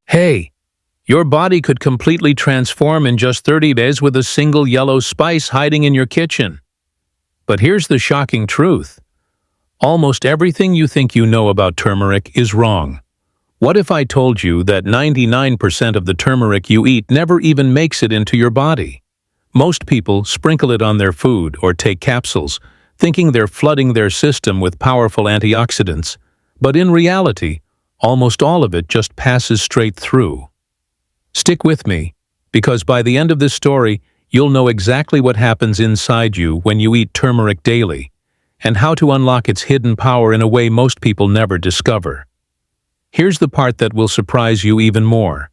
Hey, your body could completely transform in just 30 days with a single yellow spice hiding in your kitchen. But here's the shocking truth. Almost everything you think you know about turmeric is wrong. What if I told you that 99% of the turmeric you eat never even makes it into your body? Most people sprinkle it on their food or take capsules, thinking they're flooding their system with powerful antioxidants, but in reality, almost all of it just passes straight through. Stick with me, because by the end of this story, you'll know exactly what happens inside you when you eat turmeric daily, and how to unlock its hidden power in a way most people never discover. Here's the part that will surprise you even more.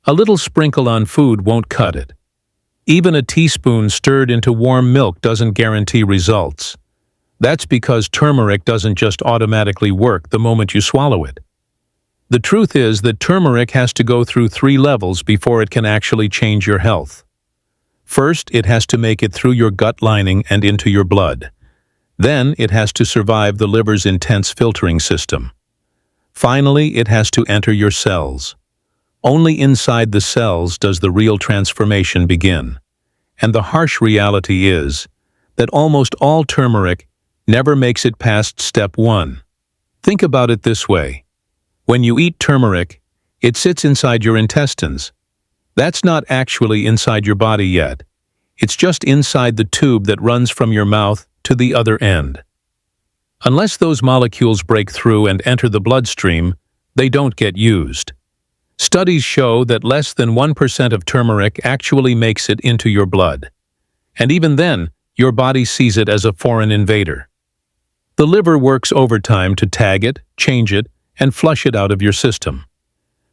A little sprinkle on food won't cut it. Even a teaspoon stirred into warm milk doesn't guarantee results. That's because turmeric doesn't just automatically work the moment you swallow it. The truth is that turmeric has to go through 3 levels before it can actually change your health. First, it has to make it through your gut lining and into your blood. Then, it has to survive the liver's intense filtering system. Finally, it has to enter your cells. Only inside the cells does the real transformation begin. And the harsh reality is that almost all turmeric never makes it past step 1. Think about it this way. When you eat turmeric, it sits inside your intestines. That's not actually inside your body yet. It's just inside the tube that runs from your mouth to the other end. Unless those molecules break through and enter the bloodstream, they don't get used. Studies show that less than 1% of turmeric actually makes it into your blood. And even then, your body sees it as a foreign invader. The liver works overtime to tag it, change it, and flush it out of your system.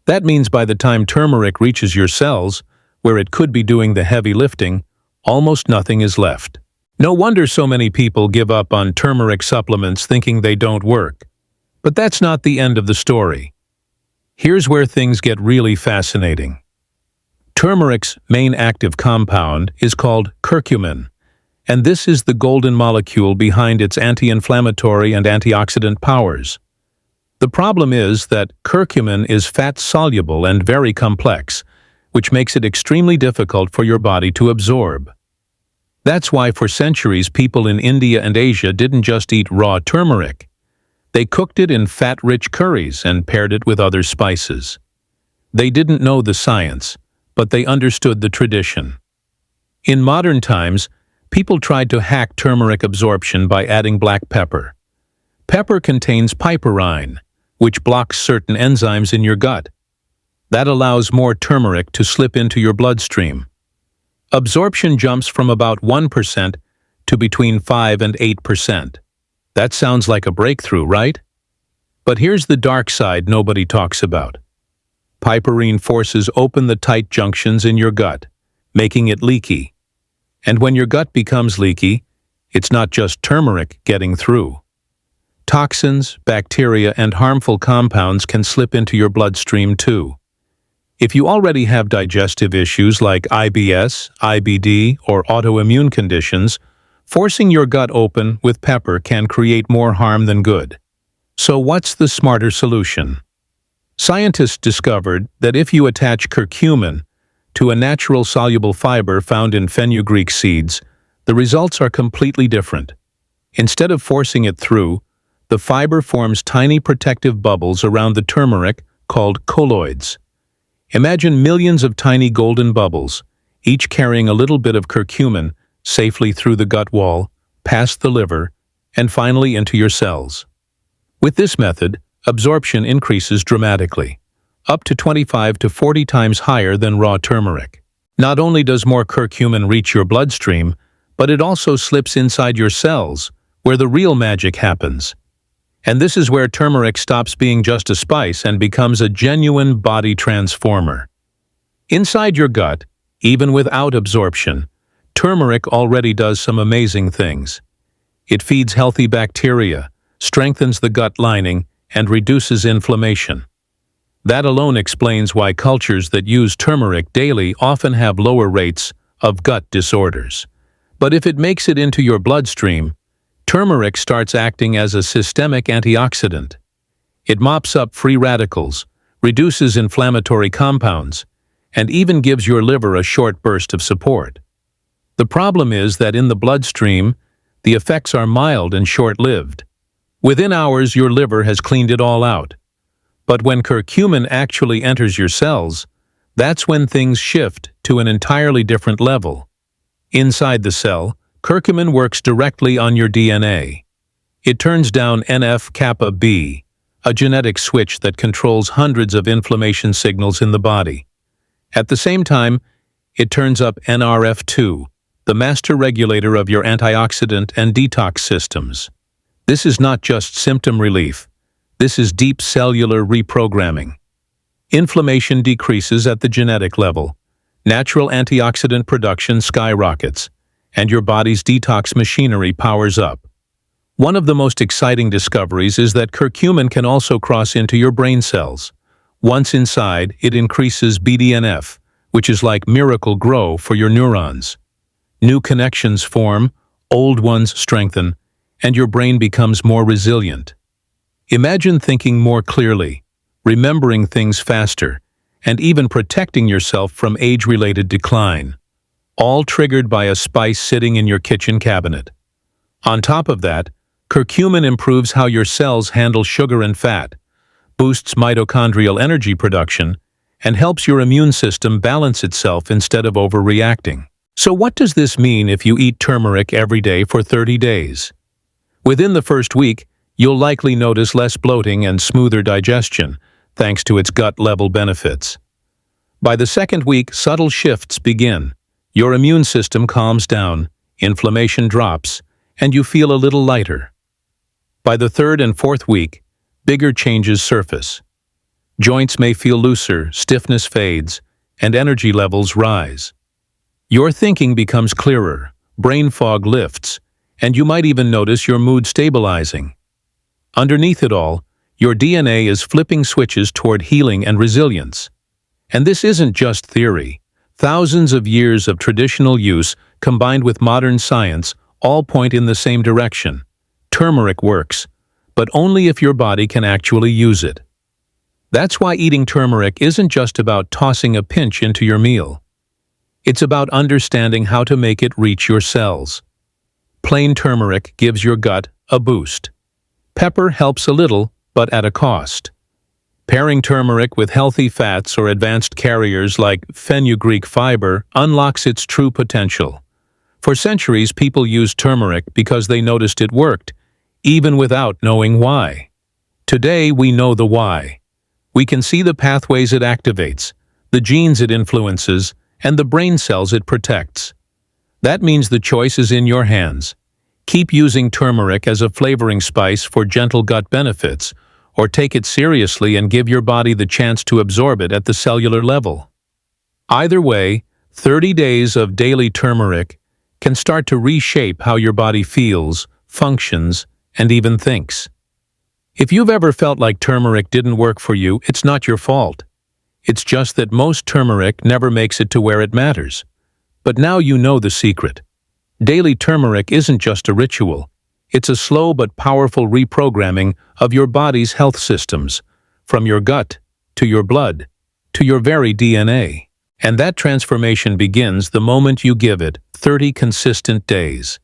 That means by the time turmeric reaches your cells, where it could be doing the heavy lifting, almost nothing is left. No wonder so many people give up on turmeric supplements thinking they don't work. But that's not the end of the story. Here's where things get really fascinating. Turmeric's main active compound is called curcumin, and this is the golden molecule behind its anti-inflammatory and antioxidant powers. The problem is that curcumin is fat-soluble and very complex, which makes it extremely difficult for your body to absorb. That's why for centuries people in India and Asia didn't just eat raw turmeric. They cooked it in fat-rich curries and paired it with other spices. They didn't know the science, but they understood the tradition. In modern times, people tried to hack turmeric absorption by adding black pepper. Pepper contains piperine, which blocks certain enzymes in your gut. That allows more turmeric to slip into your bloodstream. Absorption jumps from about 1% to between 5 and 8%. That sounds like a breakthrough, right? But here's the dark side nobody talks about. Piperine forces open the tight junctions in your gut, making it leaky. And when your gut becomes leaky, it's not just turmeric getting through. Toxins, bacteria, and harmful compounds can slip into your bloodstream too. If you already have digestive issues like IBS, IBD, or autoimmune conditions, forcing your gut open with pepper can create more harm than good. So what's the smarter solution? Scientists discovered that if you attach curcumin to a natural soluble fiber found in fenugreek seeds, the results are completely different. Instead of forcing it through, the fiber forms tiny protective bubbles around the turmeric called colloids. Imagine millions of tiny golden bubbles, each carrying a little bit of curcumin safely through the gut wall, past the liver, and finally into your cells. With this method, absorption increases dramatically, up to 25 to 40 times higher than raw turmeric. Not only does more curcumin reach your bloodstream, but it also slips inside your cells, where the real magic happens. And this is where turmeric stops being just a spice and becomes a genuine body transformer. Inside your gut, even without absorption, turmeric already does some amazing things. It feeds healthy bacteria, strengthens the gut lining, and reduces inflammation. That alone explains why cultures that use turmeric daily often have lower rates of gut disorders. But if it makes it into your bloodstream, turmeric starts acting as a systemic antioxidant. It mops up free radicals, reduces inflammatory compounds, and even gives your liver a short burst of support. The problem is that in the bloodstream, the effects are mild and short-lived. Within hours, your liver has cleaned it all out. But when curcumin actually enters your cells, that's when things shift to an entirely different level. Inside the cell, curcumin works directly on your DNA. It turns down NF-kappa B, a genetic switch that controls hundreds of inflammation signals in the body. At the same time, it turns up NRF2, the master regulator of your antioxidant and detox systems. This is not just symptom relief. This is deep cellular reprogramming. Inflammation decreases at the genetic level. Natural antioxidant production skyrockets, and your body's detox machinery powers up. One of the most exciting discoveries is that curcumin can also cross into your brain cells. Once inside, it increases BDNF, which is like miracle grow for your neurons. New connections form, old ones strengthen, and your brain becomes more resilient. Imagine thinking more clearly, remembering things faster, and even protecting yourself from age-related decline, all triggered by a spice sitting in your kitchen cabinet. On top of that, curcumin improves how your cells handle sugar and fat, boosts mitochondrial energy production, and helps your immune system balance itself instead of overreacting. So what does this mean if you eat turmeric every day for 30 days? Within the first week, you'll likely notice less bloating and smoother digestion, thanks to its gut-level benefits. By the second week, subtle shifts begin. Your immune system calms down, inflammation drops, and you feel a little lighter. By the third and fourth week, bigger changes surface. Joints may feel looser, stiffness fades, and energy levels rise. Your thinking becomes clearer, brain fog lifts, and you might even notice your mood stabilizing. Underneath it all, your DNA is flipping switches toward healing and resilience. And this isn't just theory. Thousands of years of traditional use combined with modern science all point in the same direction. Turmeric works, but only if your body can actually use it. That's why eating turmeric isn't just about tossing a pinch into your meal. It's about understanding how to make it reach your cells. Plain turmeric gives your gut a boost. Pepper helps a little, but at a cost. Pairing turmeric with healthy fats or advanced carriers like fenugreek fiber unlocks its true potential. For centuries, people used turmeric because they noticed it worked, even without knowing why. Today, we know the why. We can see the pathways it activates, the genes it influences, and the brain cells it protects. That means the choice is in your hands. Keep using turmeric as a flavoring spice for gentle gut benefits, or take it seriously and give your body the chance to absorb it at the cellular level. Either way, 30 days of daily turmeric can start to reshape how your body feels, functions, and even thinks. If you've ever felt like turmeric didn't work for you, it's not your fault. It's just that most turmeric never makes it to where it matters. But now you know the secret. Daily turmeric isn't just a ritual. It's a slow but powerful reprogramming of your body's health systems, from your gut, to your blood, to your very DNA. And that transformation begins the moment you give it 30 consistent days.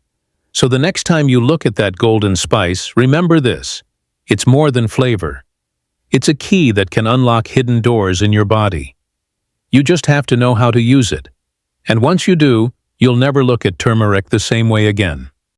So the next time you look at that golden spice, remember this: it's more than flavor. It's a key that can unlock hidden doors in your body. You just have to know how to use it. And once you do, you'll never look at turmeric the same way again.